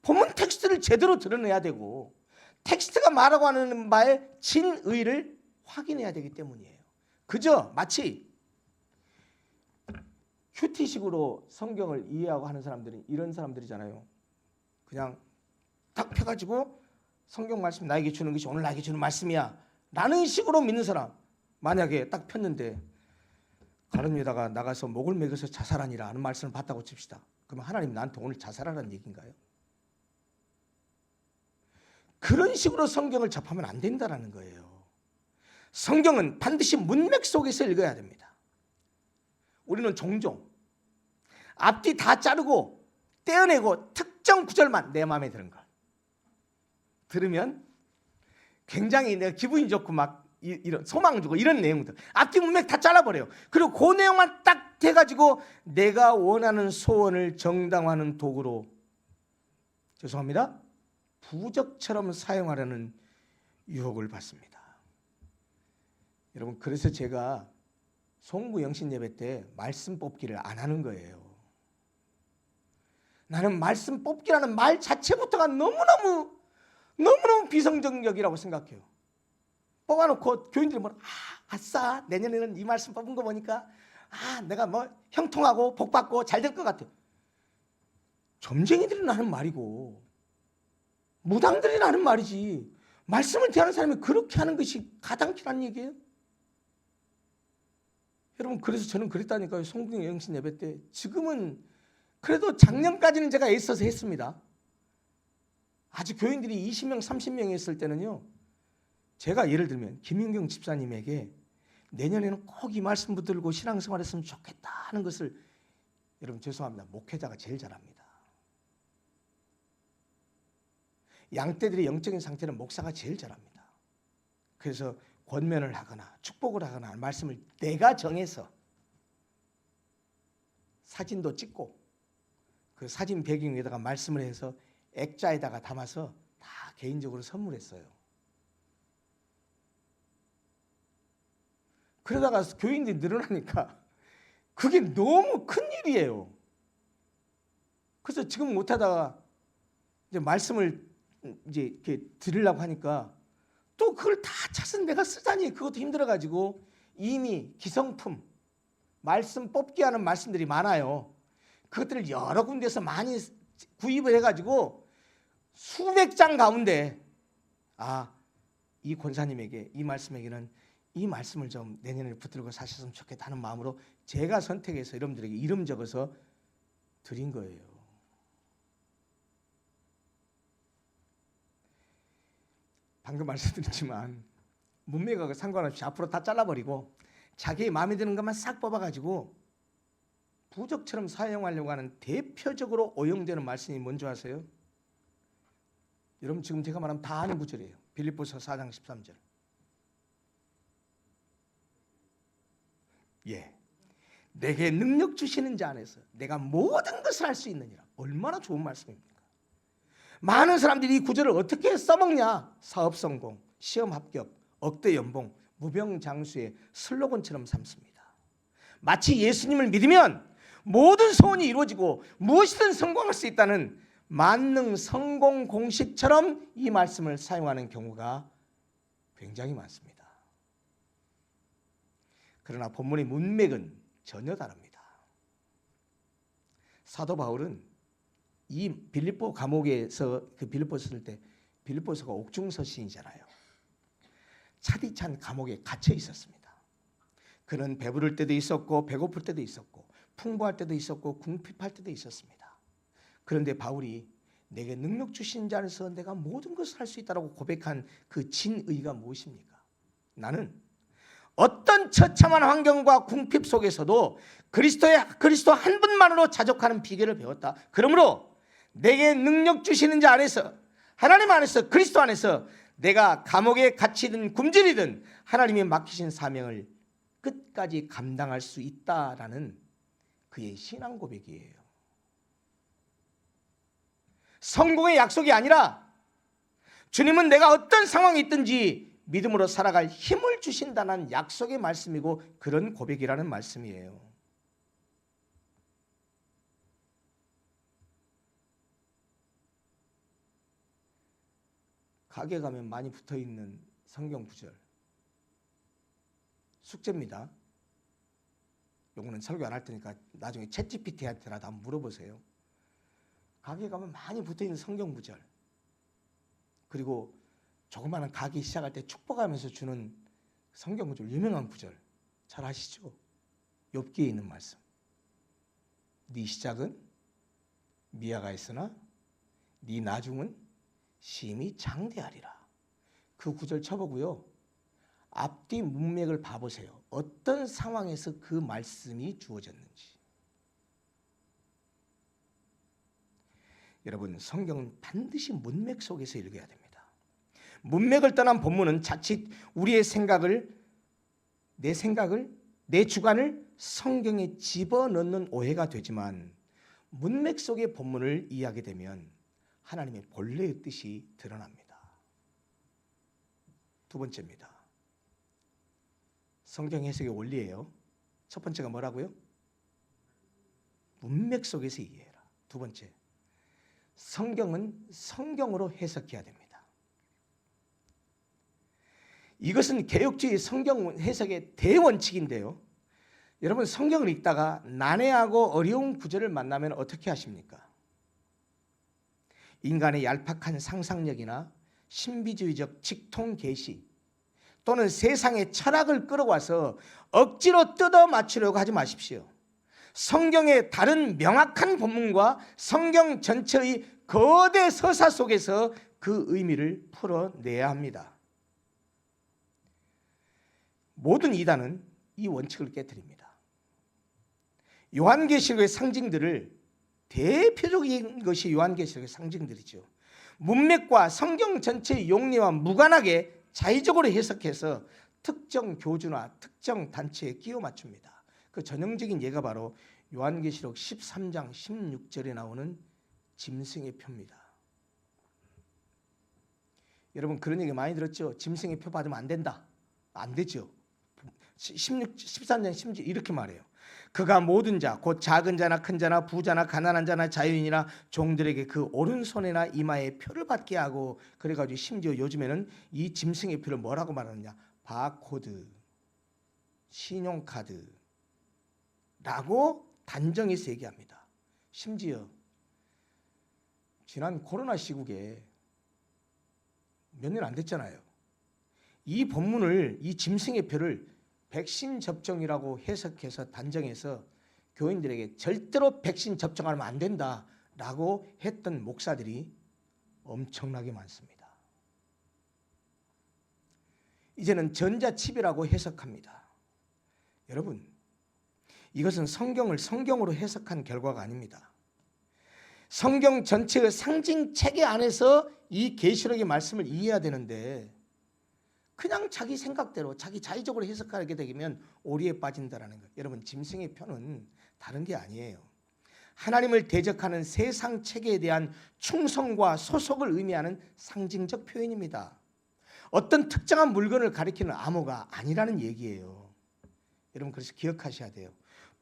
Speaker 1: 본문 텍스트를 제대로 드러내야 되고 텍스트가 말하고 하는 바의 진의를 확인해야 되기 때문이에요. 그저 마치 큐티식으로 성경을 이해하고 하는 사람들이 이런 사람들이잖아요. 그냥 딱 펴가지고 성경 말씀 나에게 주는 것이 오늘 나에게 주는 말씀이야 라는 식으로 믿는 사람, 만약에 딱 폈는데 가늠에다가 나가서 목을 매겨서 자살하니라 하는 말씀을 봤다고 칩시다. 그러면 하나님 나한테 오늘 자살하라는 얘기인가요? 그런 식으로 성경을 접하면 안 된다는 거예요. 성경은 반드시 문맥 속에서 읽어야 됩니다. 우리는 종종 앞뒤 다 자르고 떼어내고 특정 구절만 내 마음에 드는 걸 들으면 굉장히 내가 기분이 좋고 막 이런 소망 주고 이런 내용들 앞뒤 문맥 다 잘라버려요. 그리고 그 내용만 딱 해가지고 내가 원하는 소원을 정당화하는 도구로, 죄송합니다, 부적처럼 사용하려는 유혹을 받습니다. 여러분, 그래서 제가 송구 영신 예배 때 말씀 뽑기를 안 하는 거예요. 나는 말씀 뽑기라는 말 자체부터가 너무너무 비성경적이라고 생각해요. 뽑아놓고 교인들이 뭐 아싸 내년에는 이 말씀 뽑은 거 보니까 내가 뭐 형통하고 복받고 잘 될 것 같아. 점쟁이들이 하는 말이고 무당들이 하는 말이지, 말씀을 대하는 사람이 그렇게 하는 것이 가당키라는 얘기예요. 여러분, 그래서 저는 그랬다니까요. 송구 영신 예배 때. 지금은 그래도 작년까지는 제가 애써서 했습니다. 아주 교인들이 20명 30명이 했을 때는요, 제가 예를 들면 김윤경 집사님에게 내년에는 꼭 이 말씀 붙들고 신앙생활 했으면 좋겠다 하는 것을, 여러분 죄송합니다, 목회자가 제일 잘합니다. 양떼들의 영적인 상태는 목사가 제일 잘합니다. 그래서 권면을 하거나 축복을 하거나 말씀을 내가 정해서 사진도 찍고 그 사진 배경 위에다가 말씀을 해서 액자에다가 담아서 다 개인적으로 선물했어요. 그러다가 교인들이 늘어나니까 그게 너무 큰 일이에요. 그래서 지금 못하다가 이제 말씀을 이제 이렇게 드리려고 하니까 또 그걸 다 찾아서 내가 쓰다니 그것도 힘들어가지고 이미 기성품 말씀 뽑기 하는 말씀들이 많아요. 그것들을 여러 군데서 많이 구입을 해가지고 수백 장 가운데 이 권사님에게 이 말씀에게는 이 말씀을 좀 내년에 붙들고 사셨으면 좋겠다는 마음으로 제가 선택해서 여러분들에게 이름 적어서 드린 거예요. 방금 말씀드렸지만 문맥하고 상관없이 앞으로 다 잘라버리고 자기의 마음에 드는 것만 싹 뽑아가지고 부적처럼 사용하려고 하는 대표적으로 오용되는 말씀이 뭔지 아세요? 여러분, 지금 제가 말하면 다 아는 구절이에요. 빌립보서 4장 13절. 내게 능력 주시는 자 안에서 내가 모든 것을 할 수 있느니라. 얼마나 좋은 말씀입니까? 많은 사람들이 이 구절을 어떻게 써먹냐? 사업 성공, 시험 합격, 억대 연봉, 무병장수의 슬로건처럼 삼습니다. 마치 예수님을 믿으면 모든 소원이 이루어지고 무엇이든 성공할 수 있다는 만능 성공 공식처럼 이 말씀을 사용하는 경우가 굉장히 많습니다. 그러나 본문의 문맥은 전혀 다릅니다. 사도 바울은 이 빌립보 감옥에서 빌립보서 쓸 때 빌립보서가 옥중서신이잖아요. 차디찬 감옥에 갇혀 있었습니다. 그는 배부를 때도 있었고 배고플 때도 있었고 풍부할 때도 있었고 궁핍할 때도 있었습니다. 그런데 바울이 내게 능력 주신 자 안에서 내가 모든 것을 할 수 있다고 고백한 그 진의가 무엇입니까? 나는 어떤 처참한 환경과 궁핍 속에서도 그리스도 한 분만으로 자족하는 비결을 배웠다. 그러므로 내게 능력 주시는 자 안에서, 하나님 안에서, 그리스도 안에서 내가 감옥에 갇히든 굶주리든 하나님이 맡기신 사명을 끝까지 감당할 수 있다라는 그의 신앙 고백이에요. 성공의 약속이 아니라 주님은 내가 어떤 상황이 있든지 믿음으로 살아갈 힘을 주신다는 약속의 말씀이고 그런 고백이라는 말씀이에요. 가게 가면 많이 붙어있는 성경 구절 숙제입니다. 요거는 설교 안 할 테니까 나중에 챗GPT한테라도 한번 물어보세요. 가게 가면 많이 붙어있는 성경 구절, 그리고 조그마한 가게 시작할 때 축복하면서 주는 성경 구절, 유명한 구절 잘 아시죠? 욥기에 있는 말씀. 네 시작은 미아가 있으나 네 나중은 심히 장대하리라. 그 구절 쳐보고요, 앞뒤 문맥을 봐보세요. 어떤 상황에서 그 말씀이 주어졌는지. 여러분, 성경은 반드시 문맥 속에서 읽어야 됩니다. 문맥을 떠난 본문은 자칫 우리의 생각을, 내 주관을 성경에 집어넣는 오해가 되지만, 문맥 속의 본문을 이해하게 되면 하나님의 본래의 뜻이 드러납니다. 두 번째입니다. 성경 해석의 원리예요. 첫 번째가 뭐라고요? 문맥 속에서 이해해라. 두 번째, 성경은 성경으로 해석해야 됩니다. 이것은 개혁주의 성경 해석의 대원칙인데요, 여러분, 성경을 읽다가 난해하고 어려운 구절을 만나면 어떻게 하십니까? 인간의 얄팍한 상상력이나 신비주의적 직통 계시, 또는 세상의 철학을 끌어와서 억지로 뜯어 맞추려고 하지 마십시오. 성경의 다른 명확한 본문과 성경 전체의 거대 서사 속에서 그 의미를 풀어내야 합니다. 모든 이단은 이 원칙을 깨뜨립니다. 요한계시록의 상징들을, 대표적인 것이 요한계시록의 상징들이죠, 문맥과 성경 전체의 용례와 무관하게 자의적으로 해석해서 특정 교주나 특정 단체에 끼워 맞춥니다. 그 전형적인 예가 바로 요한계시록 13장 16절에 나오는 짐승의 표입니다. 여러분, 그런 얘기 많이 들었죠? 짐승의 표 받으면 안 된다. 안 되죠. 13장 16절 이렇게 말해요. 그가 모든 자, 곧 작은 자나 큰 자나 부자나 가난한 자나 자유인이나 종들에게 그 오른손이나 이마에 표를 받게 하고, 그래가지고 심지어 요즘에는 이 짐승의 표를 뭐라고 말하느냐, 바코드, 신용카드라고 단정해서 얘기합니다. 심지어 지난 코로나 시국에 몇 년 안 됐잖아요. 이 본문을, 이 짐승의 표를 백신 접종이라고 해석해서 단정해서 교인들에게 절대로 백신 접종하면 안 된다라고 했던 목사들이 엄청나게 많습니다. 이제는 전자칩이라고 해석합니다. 여러분, 이것은 성경을 성경으로 해석한 결과가 아닙니다. 성경 전체의 상징 체계 안에서 이 계시록의 말씀을 이해해야 되는데, 그냥 자기 생각대로 자기 자의적으로 해석하게 되면 오리에 빠진다라는 것. 여러분, 짐승의 표는 다른 게 아니에요. 하나님을 대적하는 세상 체계에 대한 충성과 소속을 의미하는 상징적 표현입니다. 어떤 특정한 물건을 가리키는 암호가 아니라는 얘기예요. 여러분, 그래서 기억하셔야 돼요.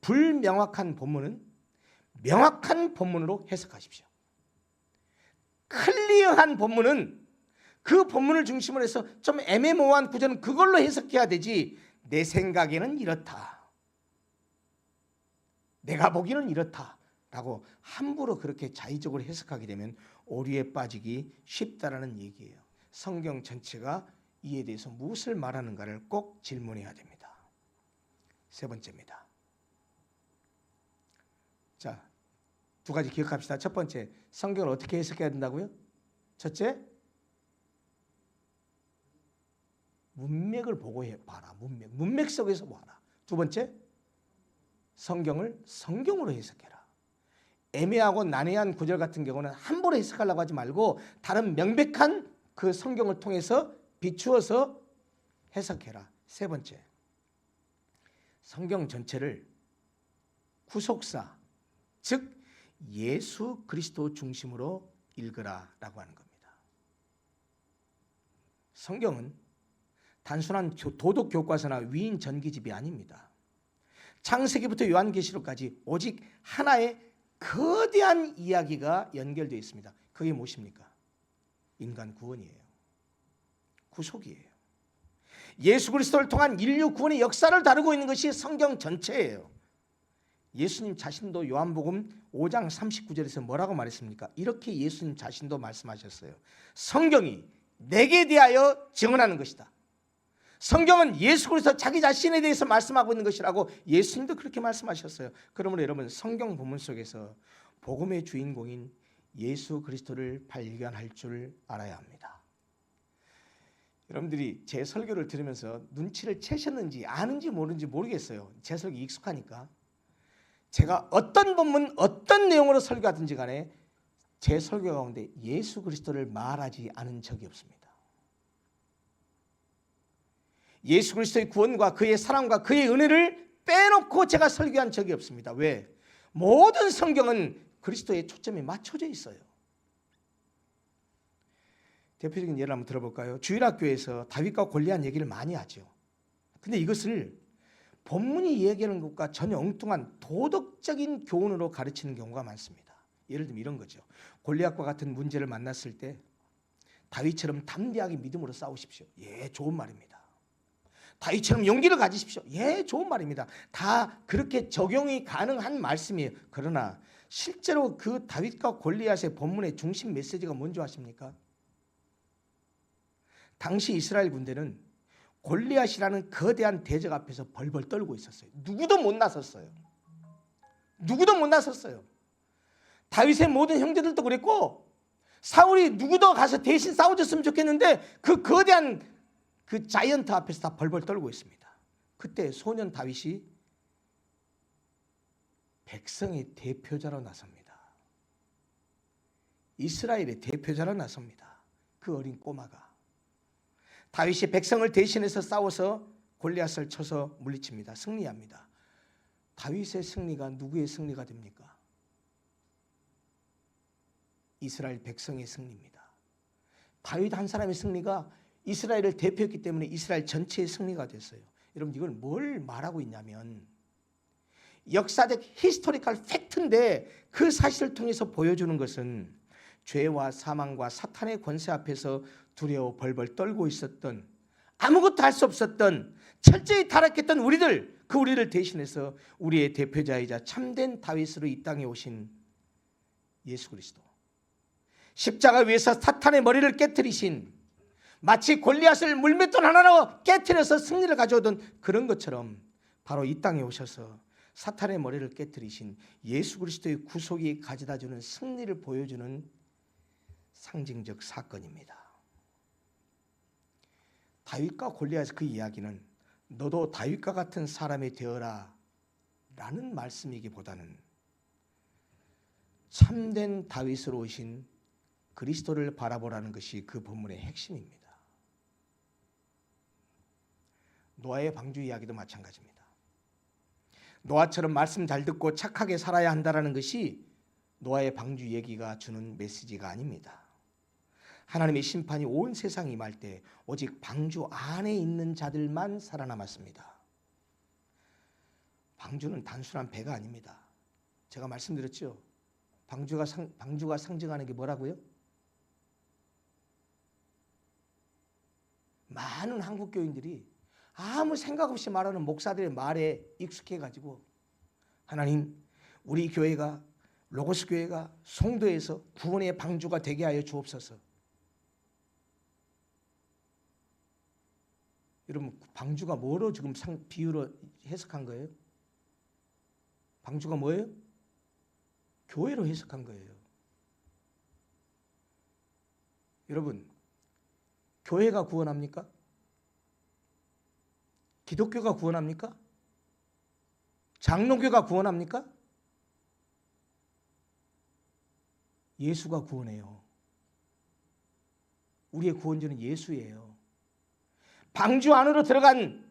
Speaker 1: 불명확한 본문은 명확한 본문으로 해석하십시오. 클리어한 본문은 그 본문을 중심으로 해서 좀 애매모호한 구절은 그걸로 해석해야 되지, 내 생각에는 이렇다, 내가 보기에는 이렇다 라고 함부로 그렇게 자의적으로 해석하게 되면 오류에 빠지기 쉽다라는 얘기예요. 성경 전체가 이에 대해서 무엇을 말하는가를 꼭 질문해야 됩니다. 세 번째입니다. 자, 두 가지 기억합시다. 첫 번째, 성경을 어떻게 해석해야 된다고요? 첫째, 문맥을 보고 봐라. 문맥 속에서 봐라. 두 번째, 성경을 성경으로 해석해라. 애매하고 난해한 구절 같은 경우는 함부로 해석하려고 하지 말고 다른 명백한 그 성경을 통해서 비추어서 해석해라. 세 번째, 성경 전체를 구속사, 즉 예수 그리스도 중심으로 읽으라라고 하는 겁니다. 성경은 단순한 도덕 교과서나 위인 전기집이 아닙니다. 창세기부터 요한계시록까지 오직 하나의 거대한 이야기가 연결되어 있습니다. 그게 무엇입니까? 인간 구원이에요. 구속이에요. 예수 그리스도를 통한 인류 구원의 역사를 다루고 있는 것이 성경 전체예요. 예수님 자신도 요한복음 5장 39절에서 뭐라고 말했습니까? 이렇게 예수님 자신도 말씀하셨어요. 성경이 내게 대하여 증언하는 것이다. 성경은 예수 그리스도 자기 자신에 대해서 말씀하고 있는 것이라고 예수님도 그렇게 말씀하셨어요. 그러므로 여러분 성경 본문 속에서 복음의 주인공인 예수 그리스도를 발견할 줄 알아야 합니다. 여러분들이 제 설교를 들으면서 눈치를 채셨는지 아는지 모르는지 모르겠어요. 제 설교 익숙하니까. 제가 어떤 본문 어떤 내용으로 설교하든지 간에 제 설교 가운데 예수 그리스도를 말하지 않은 적이 없습니다. 예수 그리스도의 구원과 그의 사랑과 그의 은혜를 빼놓고 제가 설교한 적이 없습니다. 왜? 모든 성경은 그리스도의 초점이 맞춰져 있어요. 대표적인 예를 한번 들어볼까요? 주일학교에서 다윗과 골리앗 얘기를 많이 하죠. 근데 이것을 본문이 얘기하는 것과 전혀 엉뚱한 도덕적인 교훈으로 가르치는 경우가 많습니다. 예를 들면 이런 거죠. 골리앗과 같은 문제를 만났을 때 다윗처럼 담대하게 믿음으로 싸우십시오. 예, 좋은 말입니다. 다윗처럼 용기를 가지십시오. 예, 좋은 말입니다. 다 그렇게 적용이 가능한 말씀이에요. 그러나 실제로 그 다윗과 골리앗의 본문의 중심 메시지가 뭔지 아십니까? 당시 이스라엘 군대는 골리앗이라는 거대한 대적 앞에서 벌벌 떨고 있었어요. 누구도 못 나섰어요. 누구도 못 나섰어요. 다윗의 모든 형제들도 그랬고 사울이 누구도 가서 대신 싸워줬으면 좋겠는데 그 거대한 그 자이언트 앞에서 다 벌벌 떨고 있습니다. 그때 소년 다윗이 백성의 대표자로 나섭니다. 이스라엘의 대표자로 나섭니다. 그 어린 꼬마가 다윗이 백성을 대신해서 싸워서 골리앗을 쳐서 물리칩니다. 승리합니다. 다윗의 승리가 누구의 승리가 됩니까? 이스라엘 백성의 승리입니다. 다윗 한 사람의 승리가 이스라엘을 대표했기 때문에 이스라엘 전체의 승리가 됐어요. 여러분 이걸 뭘 말하고 있냐면 역사적 히스토리컬 팩트인데 그 사실을 통해서 보여주는 것은 죄와 사망과 사탄의 권세 앞에서 두려워 벌벌 떨고 있었던 아무것도 할 수 없었던 철저히 타락했던 우리를 대신해서 우리의 대표자이자 참된 다윗으로 이 땅에 오신 예수 그리스도, 십자가 위에서 사탄의 머리를 깨뜨리신 마치 골리앗을 물맷돌 하나로 깨뜨려서 승리를 가져오던 그런 것처럼 바로 이 땅에 오셔서 사탄의 머리를 깨뜨리신 예수 그리스도의 구속이 가져다주는 승리를 보여주는 상징적 사건입니다. 다윗과 골리앗의 그 이야기는 너도 다윗과 같은 사람이 되어라 라는 말씀이기보다는 참된 다윗으로 오신 그리스도를 바라보라는 것이 그 본문의 핵심입니다. 노아의 방주 이야기도 마찬가지입니다. 노아처럼 말씀 잘 듣고 착하게 살아야 한다는 것이 노아의 방주 얘기가 주는 메시지가 아닙니다. 하나님의 심판이 온 세상에 임할 때 오직 방주 안에 있는 자들만 살아남았습니다. 방주는 단순한 배가 아닙니다. 제가 말씀드렸죠. 방주가 상징하는 게 뭐라고요? 많은 한국 교인들이 아무 생각 없이 말하는 목사들의 말에 익숙해가지고 하나님 우리 교회가 로고스 교회가 송도에서 구원의 방주가 되게 하여 주옵소서. 여러분 방주가 뭐로 지금 비유로 해석한 거예요? 방주가 뭐예요? 교회로 해석한 거예요. 여러분 교회가 구원합니까? 기독교가 구원합니까? 장로교가 구원합니까? 예수가 구원해요. 우리의 구원주는 예수예요. 방주 안으로 들어간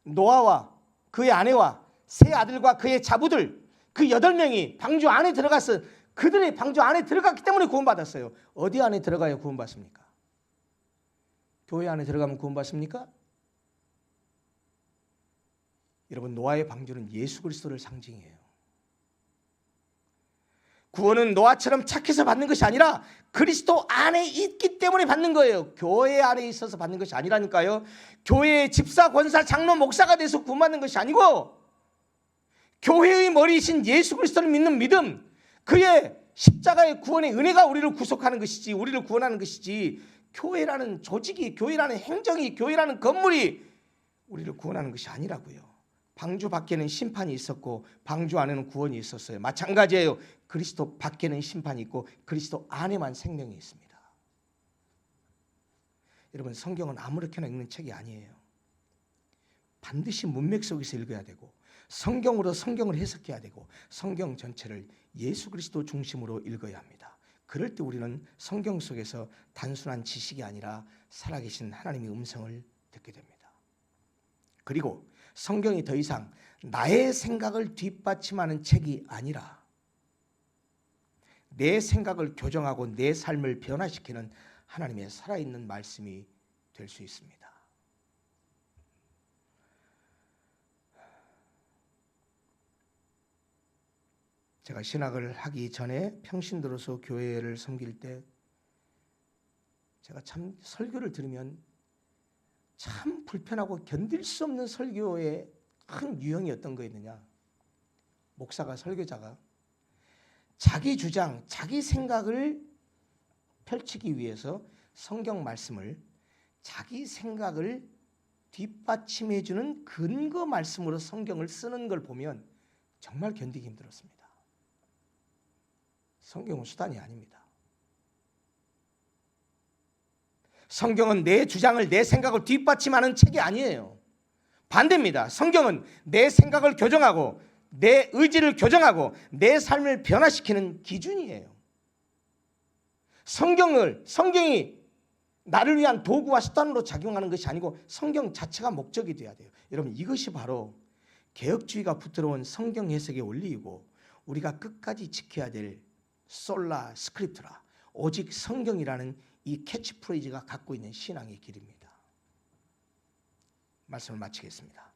Speaker 1: 노아와 그의 아내와 세 아들과 그의 자부들 그 8명이 방주 안에 들어가서 그들의 방주 안에 들어갔기 때문에 구원받았어요. 어디 안에 들어가야 구원받습니까? 교회 안에 들어가면 구원받습니까? 여러분 노아의 방주는 예수 그리스도를 상징해요. 구원은 노아처럼 착해서 받는 것이 아니라 그리스도 안에 있기 때문에 받는 거예요. 교회 안에 있어서 받는 것이 아니라니까요. 교회의 집사, 권사, 장로, 목사가 돼서 구원받는 것이 아니고 교회의 머리이신 예수 그리스도를 믿는 믿음, 그의 십자가의 구원의 은혜가 우리를 구속하는 것이지, 우리를 구원하는 것이지, 교회라는 조직이, 교회라는 행정이, 교회라는 건물이 우리를 구원하는 것이 아니라고요. 방주 밖에는 심판이 있었고 방주 안에는 구원이 있었어요. 마찬가지예요. 그리스도 밖에는 심판이 있고 그리스도 안에만 생명이 있습니다. 여러분, 성경은 아무렇게나 읽는 책이 아니에요. 반드시 문맥 속에서 읽어야 되고 성경으로 성경을 해석해야 되고 성경 전체를 예수 그리스도 중심으로 읽어야 합니다. 그럴 때 우리는 성경 속에서 단순한 지식이 아니라 살아계신 하나님의 음성을 듣게 됩니다. 그리고 성경이 더 이상 나의 생각을 뒷받침하는 책이 아니라 내 생각을 교정하고 내 삶을 변화시키는 하나님의 살아있는 말씀이 될 수 있습니다. 제가 신학을 하기 전에 평신도로서 교회를 섬길 때 제가 참 설교를 들으면 참 불편하고 견딜 수 없는 설교의 큰 유형이 어떤 거였느냐. 목사가, 설교자가 자기 주장, 자기 생각을 펼치기 위해서 성경 말씀을 자기 생각을 뒷받침해주는 근거 말씀으로 성경을 쓰는 걸 보면 정말 견디기 힘들었습니다. 성경은 수단이 아닙니다. 성경은 내 주장을, 내 생각을 뒷받침하는 책이 아니에요. 반대입니다. 성경은 내 생각을 교정하고 내 의지를 교정하고 내 삶을 변화시키는 기준이에요. 성경이 나를 위한 도구와 수단으로 작용하는 것이 아니고 성경 자체가 목적이 돼야 돼요. 여러분, 이것이 바로 개혁주의가 붙들어온 성경 해석의 원리이고 우리가 끝까지 지켜야 될 솔라 스크립트라, 오직 성경이라는 이 캐치프레이즈가 갖고 있는 신앙의 길입니다. 말씀을 마치겠습니다.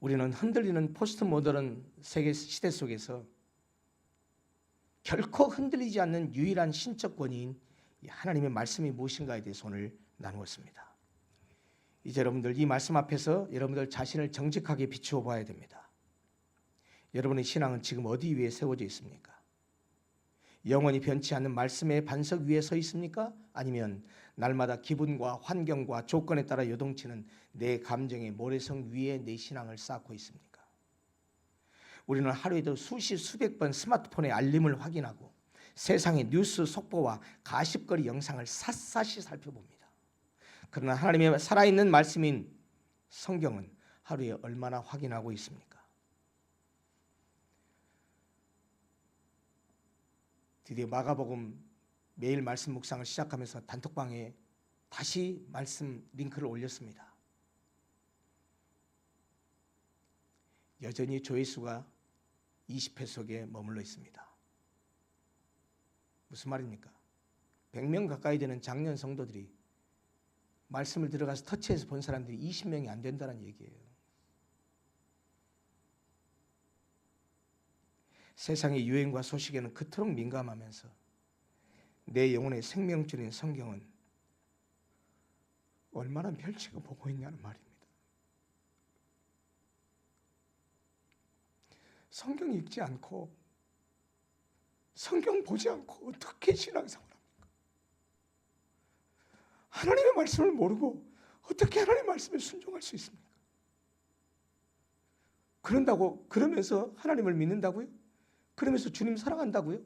Speaker 1: 우리는 흔들리는 포스트 모더는 세계 시대 속에서 결코 흔들리지 않는 유일한 신적 권위인 하나님의 말씀이 무엇인가에 대해서 오늘 나누었습니다. 이제 여러분들 이 말씀 앞에서 여러분들 자신을 정직하게 비추어 봐야 됩니다. 여러분의 신앙은 지금 어디 위에 세워져 있습니까? 영원히 변치 않는 말씀의 반석 위에 서 있습니까? 아니면 날마다 기분과 환경과 조건에 따라 요동치는 내 감정의 모래성 위에 내 신앙을 쌓고 있습니까? 우리는 하루에도 수십 수백 번 스마트폰의 알림을 확인하고 세상의 뉴스 속보와 가십거리 영상을 샅샅이 살펴봅니다. 그러나 하나님의 살아있는 말씀인 성경은 하루에 얼마나 확인하고 있습니까? 드디어 마가복음 매일 말씀 묵상을 시작하면서 단톡방에 다시 말씀 링크를 올렸습니다. 여전히 조회수가 20회 속에 머물러 있습니다. 무슨 말입니까? 100명 가까이 되는 장년 성도들이 말씀을 들어가서 터치해서 본 사람들이 20명이 안 된다는 얘기예요. 세상의 유행과 소식에는 그토록 민감하면서 내 영혼의 생명줄인 성경은 얼마나 멸치가 보고 있냐는 말입니다. 성경 읽지 않고 성경 보지 않고 어떻게 신앙생활합니까? 하나님의 말씀을 모르고 어떻게 하나님의 말씀에 순종할 수 있습니까? 그러면서 하나님을 믿는다고요? 그러면서 주님 사랑한다고요?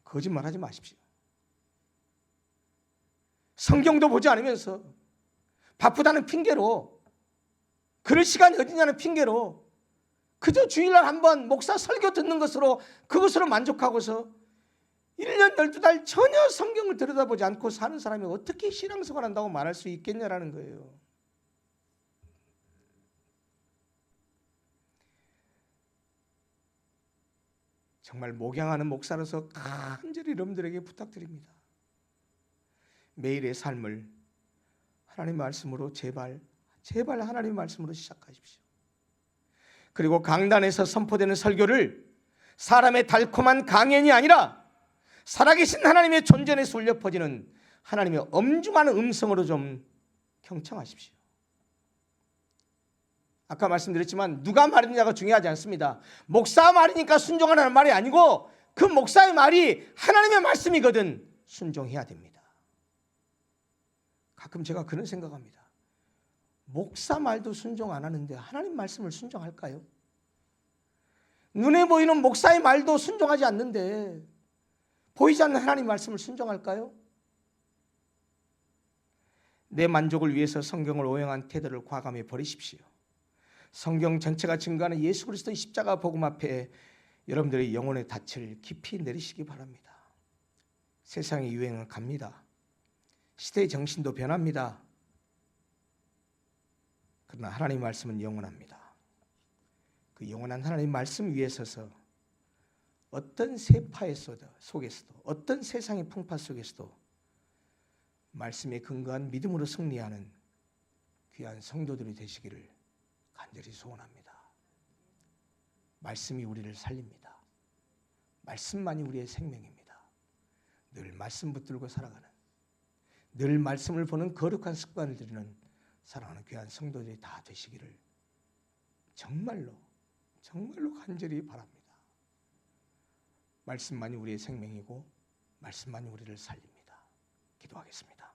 Speaker 1: 거짓말하지 마십시오. 성경도 보지 않으면서 바쁘다는 핑계로, 그럴 시간이 어디냐는 핑계로 그저 주일날 한번 목사 설교 듣는 것으로 그것으로 만족하고서 1년 12달 전혀 성경을 들여다보지 않고 사는 사람이 어떻게 신앙생활 한다고 말할 수 있겠냐라는 거예요. 정말 목양하는 목사로서 간절히 여러분들에게 부탁드립니다. 매일의 삶을 하나님의 말씀으로 제발 하나님의 말씀으로 시작하십시오. 그리고 강단에서 선포되는 설교를 사람의 달콤한 강연이 아니라 살아계신 하나님의 존재에서 울려 퍼지는 하나님의 엄중한 음성으로 좀 경청하십시오. 아까 말씀드렸지만 누가 말했느냐가 중요하지 않습니다. 목사 말이니까 순종하라는 말이 아니고 그 목사의 말이 하나님의 말씀이거든 순종해야 됩니다. 가끔 제가 그런 생각합니다. 목사 말도 순종 안 하는데 하나님 말씀을 순종할까요? 눈에 보이는 목사의 말도 순종하지 않는데 보이지 않는 하나님 말씀을 순종할까요? 내 만족을 위해서 성경을 오용한 태도를 과감히 버리십시오. 성경 전체가 증거하는 예수 그리스도의 십자가 복음 앞에 여러분들의 영혼의 닻을 깊이 내리시기 바랍니다. 세상의 유행은 갑니다. 시대의 정신도 변합니다. 그러나 하나님의 말씀은 영원합니다. 그 영원한 하나님의 말씀 위에 서서 어떤 세파의 속에서도 어떤 세상의 풍파 속에서도 말씀에 근거한 믿음으로 승리하는 귀한 성도들이 되시기를 간절히 소원합니다. 말씀이 우리를 살립니다. 말씀만이 우리의 생명입니다. 늘 말씀 붙들고 살아가는, 늘 말씀을 보는 거룩한 습관을 들이는 사랑하는 귀한 성도들이 다 되시기를 정말로 간절히 바랍니다. 말씀만이 우리의 생명이고 말씀만이 우리를 살립니다. 기도하겠습니다.